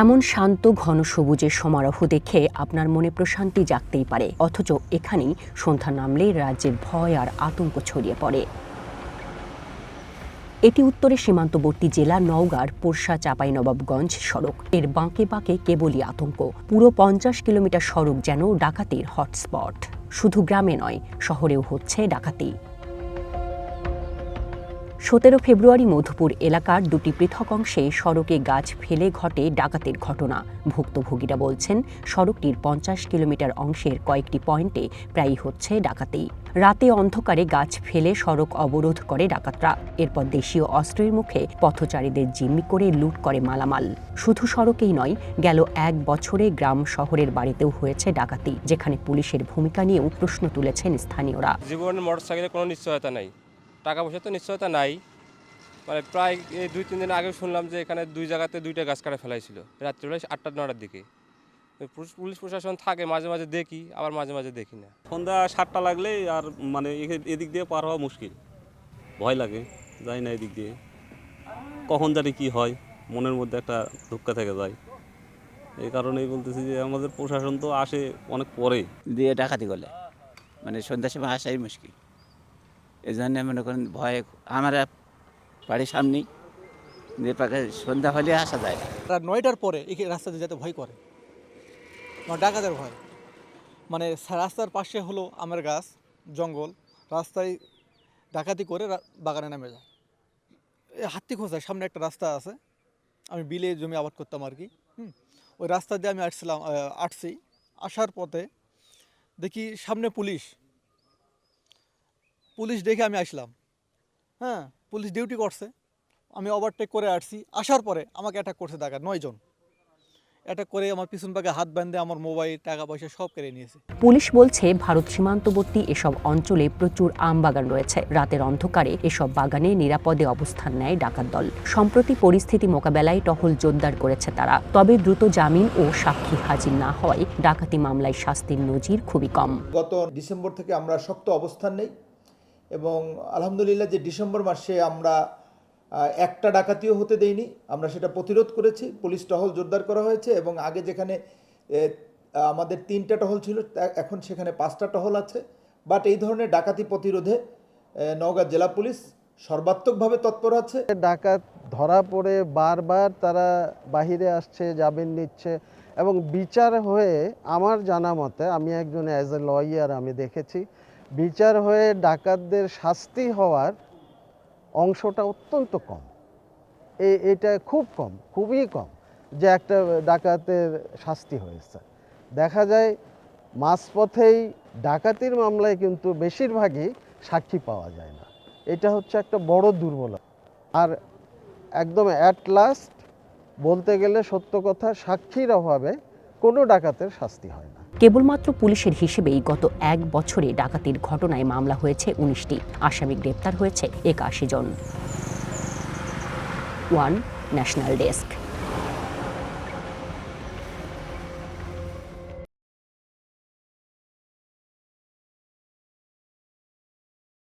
এমন শান্ত ঘন সবুজের সমারোহ দেখে আপনার মনে প্রশান্তি জাগতেই পারে, অথচ এখানেই সন্ধ্যা নামলেই রাজ্যের ভয় আর আতঙ্ক ছড়িয়ে পড়ে। এটি উত্তরের সীমান্তবর্তী জেলা নওগাঁর পোরশা চাঁপাইনবাবগঞ্জ সড়ক। এর বাঁকে বাঁকে কেবলই আতঙ্ক। পুরো 50 কিলোমিটার সড়ক যেন ডাকাতির হটস্পট। শুধু গ্রামে নয়, শহরেও হচ্ছে ডাকাতি। 17 ফেব্রুয়ারি মধুপুর এলাকার দুটি পৃথক অংশে সড়কে গাছ ফেলে ঘটে ডাকাতির ঘটনা। ভুক্তভোগীরা বলছেন, সড়কটির 50 কিলোমিটার অংশের কয়েকটি পয়েন্টে প্রায়ই হচ্ছে ডাকাতি। রাতে অন্ধকারে গাছ ফেলে সড়ক অবরোধ করে ডাকাতরা। এরপর দেশীয় অস্ত্রের মুখে পথচারীদের জিম্মি করে লুট করে মালামাল। শুধু সড়কেই নয়, গেল 1 বছরে গ্রাম শহরের বাড়িতেও হয়েছে ডাকাতি, যেখানে পুলিশের ভূমিকা নিয়েও প্রশ্ন তুলেছেন স্থানীয়রা। জীবনের মোটরসাইকেলের কোনো নিশ্চয়তা নাই, টাকা পয়সা তো নিশ্চয়তা নাই। মানে প্রায় এই 2-3 দিন আগে শুনলাম যে এখানে 2 জায়গাতে 2টা গাছ কাটা ফেলাইছিল রাত্রিবেলা 8টা-9টার দিকে। পুলিশ প্রশাসন থাকে, মাঝে মাঝে দেখি, আবার মাঝে মাঝে দেখি না। সন্ধ্যা 7টা লাগলেই আর মানে এদিক দিয়ে পার হওয়া মুশকিল, ভয় লাগে, যাই না এদিক দিয়ে, কখন জানি কি হয়, মনের মধ্যে একটা ধুক্কা থেকে যায়। এই কারণেই বলতেছি যে আমাদের প্রশাসন তো আসে অনেক পরে দিয়ে ডাকাতি করলে, মানে সন্ধ্যার সময় আসাই মুশকিল। এই জন্য মনে করেন ভয়, আমার বাড়ির সামনেই যে পাকে সন্ধ্যা হলে আসা যায় না। রাত 9টার পরে এই রাস্তাতে যেতে ভয় করে, ডাকাতের ভয়। মানে রাস্তার পাশে হলো আমের গাছ, জঙ্গল, রাস্তায় ডাকাতি করে বাগানে নেমে যায়। হাতি খোঁজায় সামনে একটা রাস্তা আছে, আমি বিলে জমি আবাদ করতাম আর কি। ওই রাস্তা দিয়ে আমি আসছি, আসার পথে দেখি সামনে পুলিশ দেখে আমি আসলাম। হ্যাঁ, পুলিশ ডিউটি করছে, আমি ওভারটেক করে আসছি। আসার পরে আমাকে অ্যাটাক করছে ডাকাত 9 জন। অ্যাটাক করে আমার পিছন পাকে হাত বাঁধে আমার মোবাইল, টাকা পয়সা সব কেড়ে নিয়েছে। পুলিশ বলছে, ভারত সীমান্তবর্তী এসব অঞ্চলে প্রচুর আম বাগান রয়েছে। রাতের অন্ধকারে এসব বাগানে নিরাপদে অবস্থান নেয় ডাকাত দল। সম্প্রতি পরিস্থিতি মোকাবেলায় টহল জোরদার করেছে তারা। তবে দ্রুত জামিন ও সাক্ষী হাজির না হওয়ায় ডাকাতি মামলায় শাস্তির নজির খুবই কম। গত ডিসেম্বর থেকে আমরা শক্ত অবস্থান নেই এবং আলহামদুলিল্লাহ যে ডিসেম্বর মাসে আমরা একটা ডাকাতিও হতে দেইনি, আমরা সেটা প্রতিরোধ করেছি। পুলিশ টহল জোরদার করা হয়েছে এবং আগে যেখানে আমাদের 3টা টহল ছিল, এখন সেখানে 5টা টহল আছে। বাট এই ধরনের ডাকাতি প্রতিরোধে নওগাঁ জেলা পুলিশ সর্বাত্মকভাবে তৎপর আছে। ডাকাত ধরা পড়ে বারবার তারা বাহিরে আসছে, জামিন নিচ্ছে এবং বিচার হয়ে, আমার জানা মতে, আমি একজন অ্যাজ এ লয়ার আমি দেখেছি, বিচার হয়ে ডাকাতদের শাস্তি হওয়ার অংশটা অত্যন্ত কম। এটা খুব কম, খুবই কম যে একটা ডাকাতের শাস্তি হয়েছে। দেখা যায় মাঝপথেই ডাকাতির মামলায় কিন্তু বেশিরভাগই সাক্ষী পাওয়া যায় না। এটা হচ্ছে একটা বড় দুর্বলতা। আর একদম অ্যাট লাস্ট বলতে গেলে সত্য কথা, সাক্ষীর অভাবে কোনো ডাকাতের শাস্তি হয় না। কেবলমাত্র পুলিশের হিসেবেই গত 1 বছরে ডাকাতির ঘটনায় মামলা হয়েছে 19টি। আসামি গ্রেপ্তার হয়েছে 81 জন। One national desk.